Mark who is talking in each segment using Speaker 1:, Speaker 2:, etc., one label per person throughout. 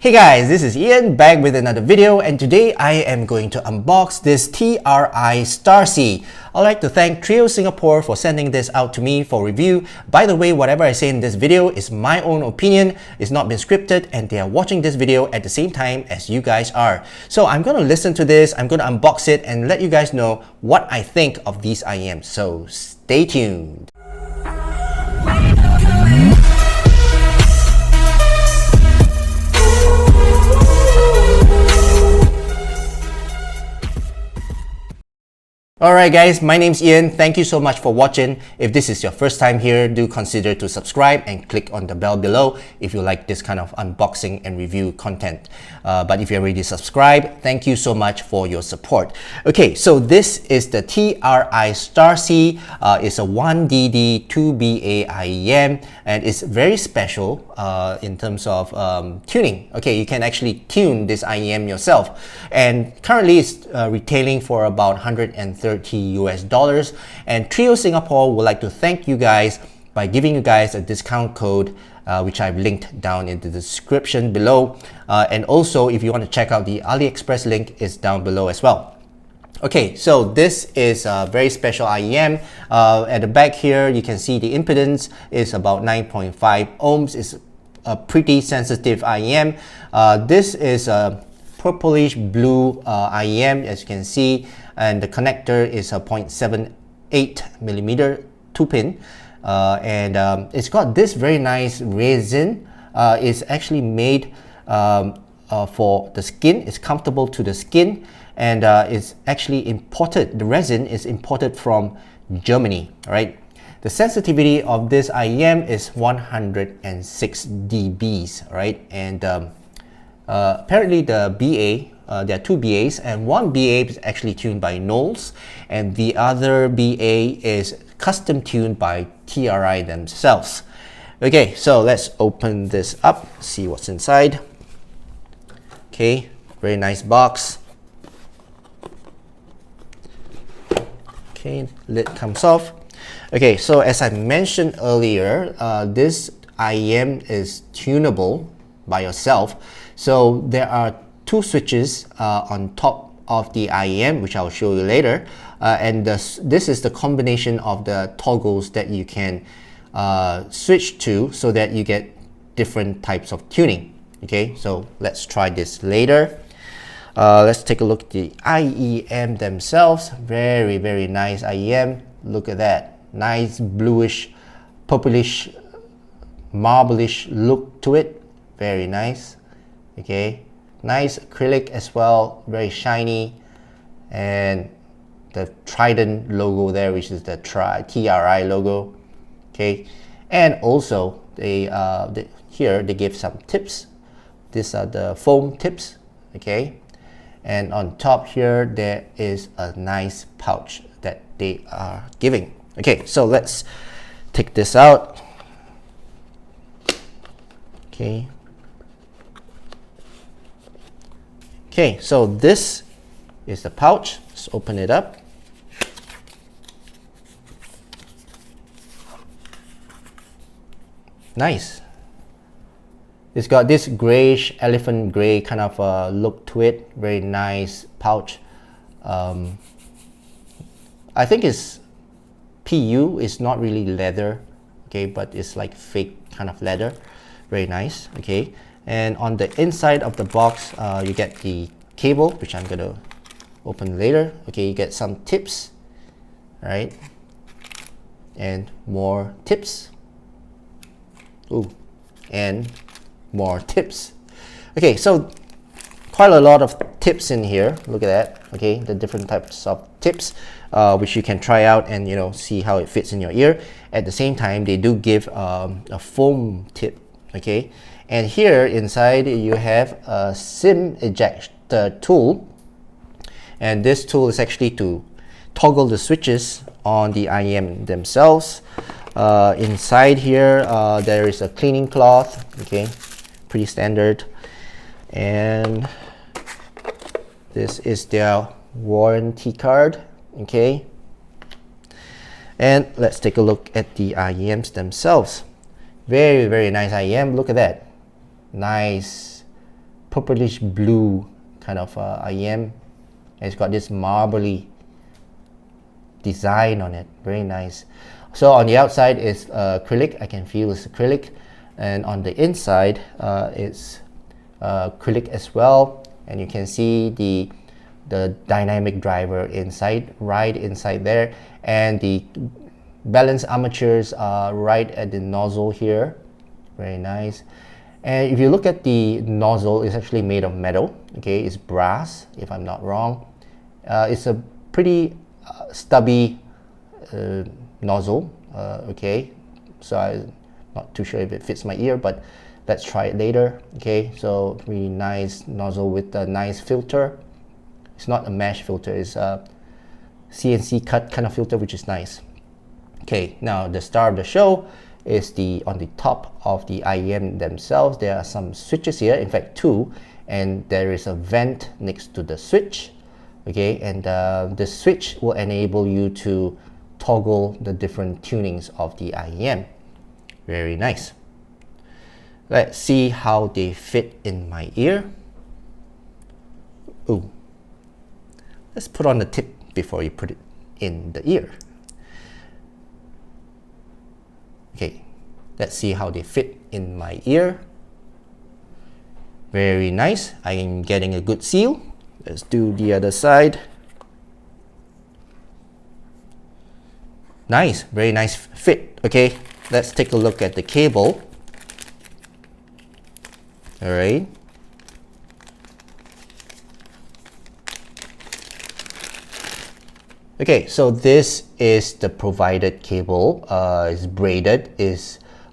Speaker 1: Hey guys, this is Ian back with another video, and today I am going to unbox this TRI Starsea. I'd like to thank Trio Singapore for sending this out to me for review. By the way, whatever I say in this video is my own opinion, it's not been scripted, and they are watching this video at the same time as you guys are. So I'm going to listen to this, I'm going to unbox it and let you guys know what I think of these IEMs. So stay tuned. Alright guys, my name's Ian. Thank you so much for watching. If this is your first time here, do consider to subscribe and click on the bell below if you like this kind of unboxing and review content. But if you're already subscribed, thank you so much for your support. Okay, so this is the TRI Starsea. It's a 1DD 2BA IEM and it's very special in terms of tuning. Okay, you can actually tune this IEM yourself, and currently it's retailing for about $130 US, and Trio Singapore would like to thank you guys by giving you guys a discount code which I've linked down in the description below, and also if you want to check out the AliExpress link is down below as well. Okay, so this is a very special IEM. At the back here you can see the impedance is about 9.5 ohms. It's a pretty sensitive IEM. This is a purplish blue IEM, as you can see, and the connector is a 0.78 millimeter 2-pin, and it's got this very nice resin. It's actually made for the skin. It's comfortable to the skin, and it's actually imported. The resin is imported from Germany, right? The sensitivity of this IEM is 106 dBs, right? And apparently the BA, there are two BAs, and one BA is actually tuned by Knowles, and the other BA is custom tuned by TRI themselves. Okay, so let's open this up, see what's inside. Okay, very nice box. Okay, lid comes off. Okay, so as I mentioned earlier, this IEM is tunable by yourself. So there are two switches on top of the IEM, which I'll show you later, and this is the combination of the toggles that you can switch to so that you get different types of tuning. Okay, so let's try this later. Let's take a look at the IEM themselves. Very nice IEM. Look at that, nice bluish, purplish, marblish look to it. Very nice. Okay, nice acrylic as well, very shiny, and the Trident logo there, which is the TRI logo. Okay, and also here they give some tips. These are the foam tips. Okay, and on top here there is a nice pouch that they are giving. Okay, so let's take this out. Okay. Okay, so this is the pouch. Let's open it up. Nice. It's got this grayish, elephant gray kind of look to it. Very nice pouch. I think it's PU. It's not really leather, okay, but it's like fake kind of leather. Very nice. Okay. And on the inside of the box, you get the cable, which I'm going to open later. Okay, you get some tips, right? And more tips. Ooh, and more tips. Okay, so quite a lot of tips in here. Look at that. Okay, the different types of tips, which you can try out and see how it fits in your ear. At the same time, they do give a foam tip. Okay. And here inside you have a SIM ejector tool, and this tool is actually to toggle the switches on the IEM themselves. Inside here there is a cleaning cloth, okay, pretty standard, and this is their warranty card. Okay, and let's take a look at the IEMs themselves. Very nice IEM. Look at that. Nice purplish blue kind of IEM. It's got this marbly design on it, very nice. So on the outside is acrylic, I can feel it's acrylic, and on the inside it's acrylic as well, and you can see the dynamic driver inside, right inside there, and the balance armatures are right at the nozzle here, very nice. And if you look at the nozzle, it's actually made of metal, okay, it's brass if I'm not wrong. It's a pretty stubby nozzle, okay, so I'm not too sure if it fits my ear, but let's try it later. Okay, so really nice nozzle with a nice filter. It's not a mesh filter, it's a CNC cut kind of filter, which is nice. Okay, now the star of the show is on the top of the IEM themselves. There are some switches here, in fact 2, and there is a vent next to the switch. Okay, and the switch will enable you to toggle the different tunings of the IEM. Very nice. Let's see how they fit in my ear. Ooh. Let's put on the tip before you put it in the ear. Okay, let's see how they fit in my ear. Very nice. I am getting a good seal. Let's do the other side. Nice, very nice fit. Okay, let's take a look at the cable. All right. Okay, so this is the provided cable. It's braided.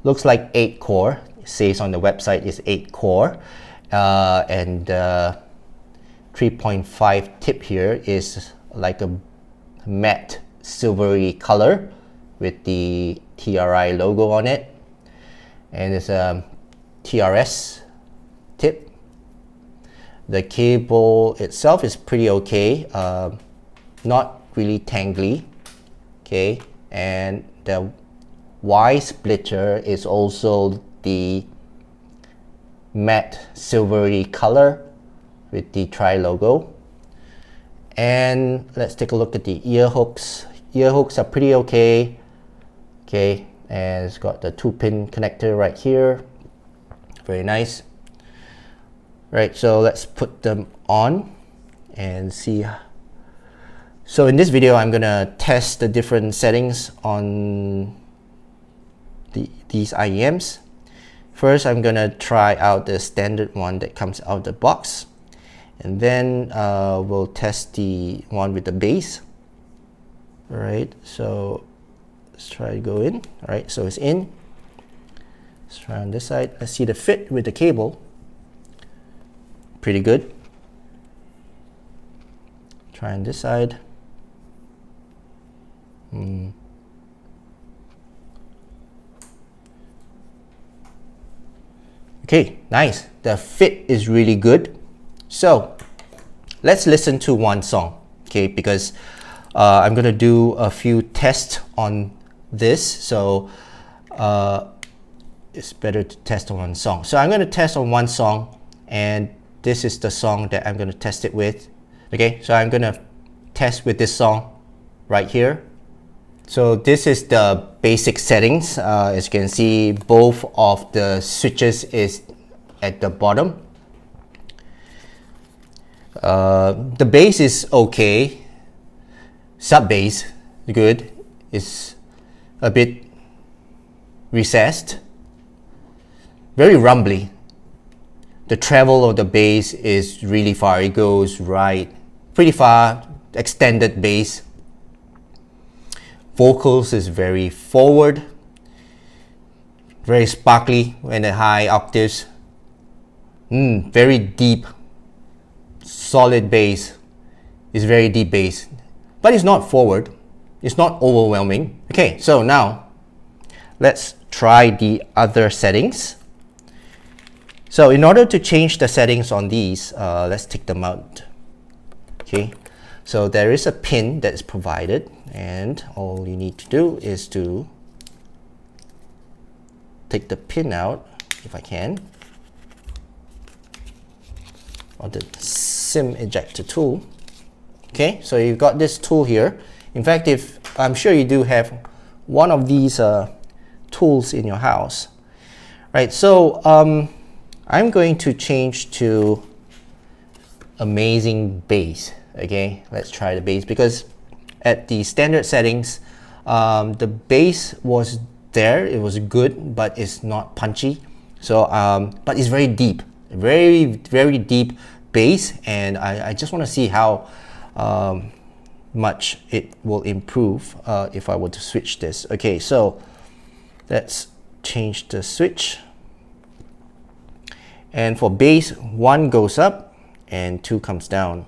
Speaker 1: Looks like 8 core. It says on the website it's 8 core, and 3.5 tip here is like a matte silvery color with the TRI logo on it, and it's a TRS tip. The cable itself is pretty okay, not really tangly. Okay, and the Y splitter is also the matte silvery color with the tri logo. And let's take a look at the ear hooks. Ear hooks are pretty okay. Okay, and it's got the 2-pin connector right here. Very nice. Right, so let's put them on and see. So in this video, I'm gonna test the different settings on these IEMs. First, I'm gonna try out the standard one that comes out of the box, and then we'll test the one with the bass. All right, so let's try to go in. All right, so it's in. Let's try on this side. Let's see the fit with the cable. Pretty good. Try on this side. Okay, nice. The fit is really good. So let's listen to one song, okay, because I'm gonna do a few tests on this, so it's better to test on one song. So I'm gonna test on one song, and this is the song that I'm gonna test it with. Okay, so I'm gonna test with this song right here. So this is the basic settings. As you can see, both of the switches is at the bottom. The bass is okay. Sub bass, good. It's a bit recessed. Very rumbly. The treble of the bass is really far. It goes right pretty far, extended bass. Vocals is very forward, very sparkly when the high octaves. Very deep, solid bass. It's very deep bass, but it's not forward. It's not overwhelming. Okay, so now let's try the other settings. So in order to change the settings on these, let's take them out. Okay, so there is a pin that is provided, and all you need to do is to take the pin out, if I can. or the SIM ejector tool. Okay, so you've got this tool here. In fact, if I'm sure you do have one of these tools in your house, right? So I'm going to change to amazing bass. Okay, let's try the bass, because at the standard settings, the bass was there, it was good, but it's not punchy. So but it's very deep, very deep bass, and I just want to see how much it will improve if I were to switch this. Okay, so let's change the switch, and for bass, 1 goes up and 2 comes down.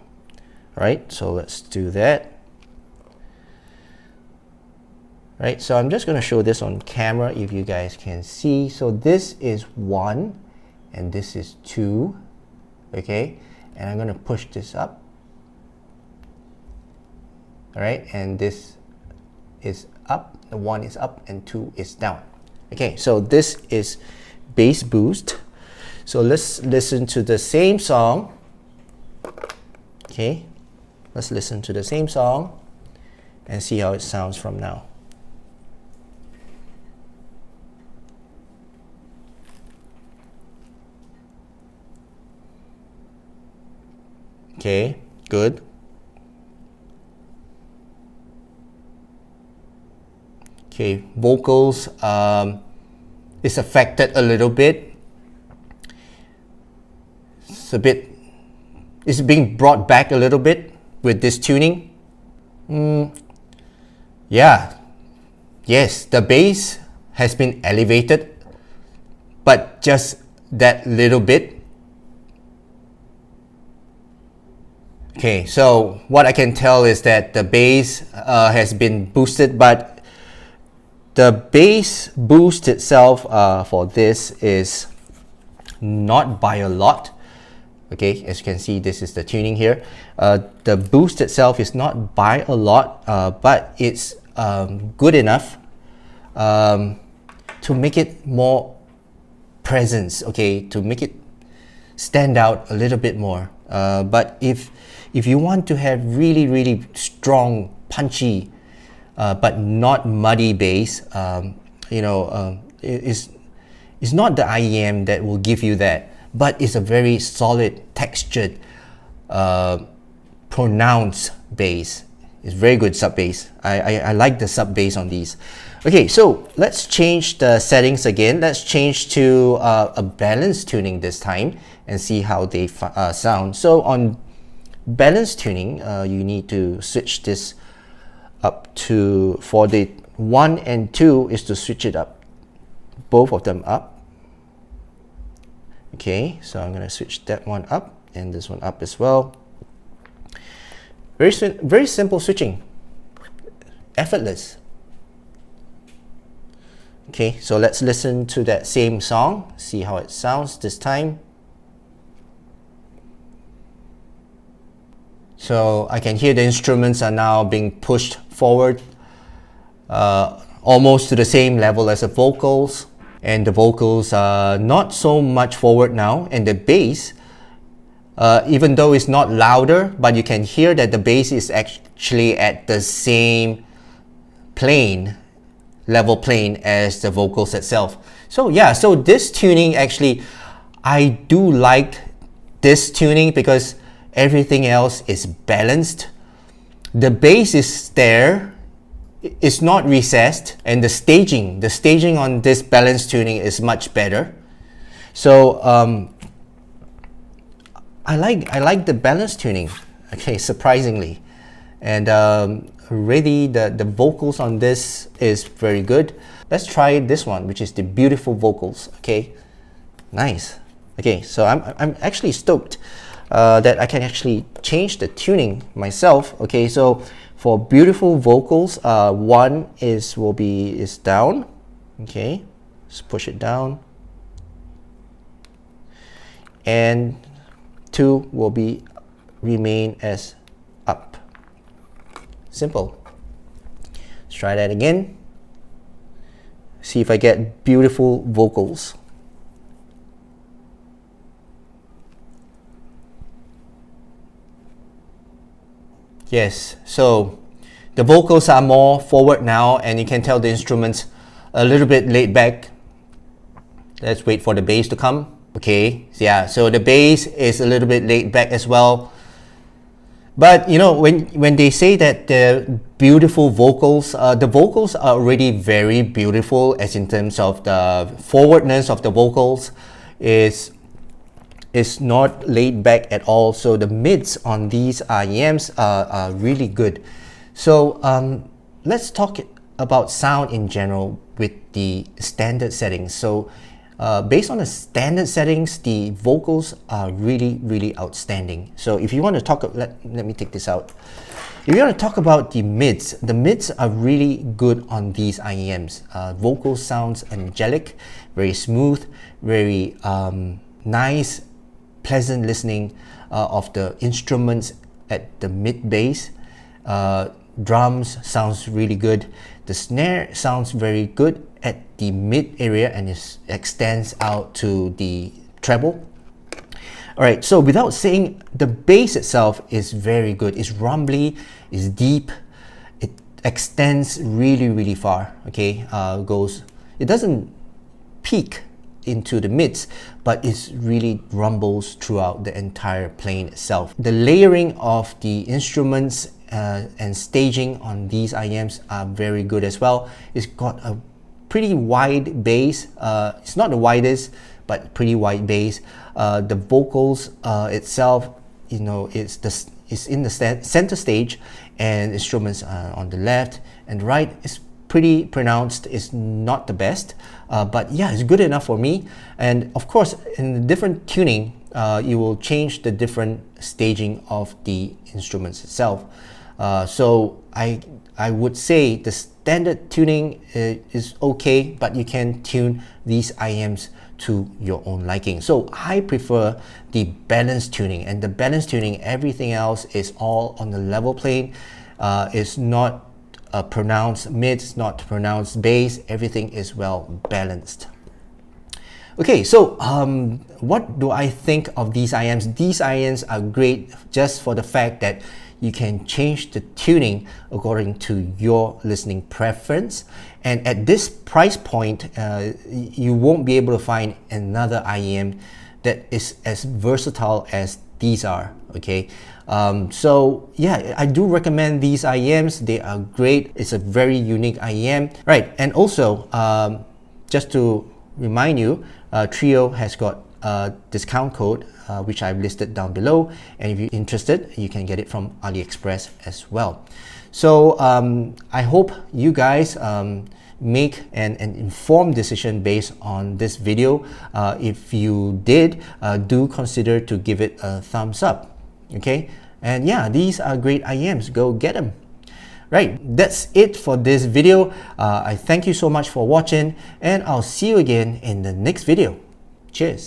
Speaker 1: Right, so let's do that. Right, so I'm just going to show this on camera if you guys can see. So this is 1 and this is 2. Okay, and I'm going to push this up. All right, and this is up, the 1 is up and 2 is down. Okay, so this is bass boost. So let's listen to the same song. Okay, let's listen to the same song and see how it sounds from now. Okay, good. Okay, vocals is affected a little bit. It's being brought back a little bit with this tuning. Yeah, yes, the bass has been elevated, but just that little bit. Okay, so what I can tell is that the bass has been boosted, but the bass boost itself for this is not by a lot. Okay, as you can see, this is the tuning here. The boost itself is not by a lot, but it's good enough to make it more presence, okay, to make it stand out a little bit more. But if you want to have really strong, punchy, but not muddy bass, it's not the IEM that will give you that, but it's a very solid, textured, pronounced bass. It's very good sub bass. I like the sub bass on these. Okay, so let's change the settings again. Let's change to a balanced tuning this time and see how they sound. So on balanced tuning, you need to switch this up to, for the 1 and 2 is to switch it up, both of them up. Okay, so I'm going to switch that one up and this one up as well. Very simple switching, effortless. Okay, so let's listen to that same song, see how it sounds this time. So I can hear the instruments are now being pushed forward, almost to the same level as the vocals. And the vocals are not so much forward now, and the bass, even though it's not louder, but you can hear that the bass is actually at the same level plane as the vocals itself. So yeah, so this tuning actually, I do like this tuning because everything else is balanced. The bass is there, it's not recessed, and the staging on this balanced tuning is much better. So I like the balanced tuning, okay, surprisingly. And really the vocals on this is very good. Let's try this one, which is the beautiful vocals. Okay, nice. Okay, so I'm actually stoked that I can actually change the tuning myself. Okay, so for beautiful vocals, 1 is down. Okay, let's push it down, and 2 will remain as up. Simple. Let's try that again. See if I get beautiful vocals. Yes, so the vocals are more forward now, and you can tell the instruments a little bit laid back. Let's wait for the bass to come. Okay, yeah, so the bass is a little bit laid back as well. But you know, when they say that the beautiful vocals, the vocals are already very beautiful, as in terms of the forwardness of the vocals is not laid back at all. So the mids on these REMs are really good. So let's talk about sound in general with the standard settings. So based on the standard settings, the vocals are really outstanding. So if you want to talk, let me take this out. If you want to talk about the mids are really good on these IEMs. Vocal sounds angelic, very smooth, very nice, pleasant listening of the instruments at the mid bass. Drums sounds really good. The snare sounds very good at the mid area and it extends out to the treble. Alright, so without saying, the bass itself is very good. It's rumbly, it's deep, it extends really far. Okay, it doesn't peak into the mids, but it really rumbles throughout the entire plane itself. The layering of the instruments and staging on these IEMs are very good as well. It's got a pretty wide bass. It's not the widest, but pretty wide bass. The vocals itself, you know, it's in the center stage, and instruments on the left and right is pretty pronounced. It's not the best, but yeah, it's good enough for me. And of course, in the different tuning, you will change the different staging of the instruments itself. So I would say the standard tuning is okay, but you can tune these IEMs to your own liking. So I prefer the balanced tuning, and the balanced tuning, everything else is all on the level plane. It's not a pronounced mid, it's not pronounced bass, everything is well balanced. Okay, so what do I think of these IEMs? These IEMs are great just for the fact that you can change the tuning according to your listening preference. And at this price point, you won't be able to find another IEM that is as versatile as these are. Okay, so yeah, I do recommend these IEMs. They are great. It's a very unique IEM, right? And also, just to remind you, Trio has got a discount code which I've listed down below, and if you're interested, you can get it from AliExpress as well. So I hope you guys make an informed decision based on this video. If you did, do consider to give it a thumbs up. Okay, and yeah, these are great IEMs. Go get them. Right, that's it for this video. I thank you so much for watching, and I'll see you again in the next video. Cheers.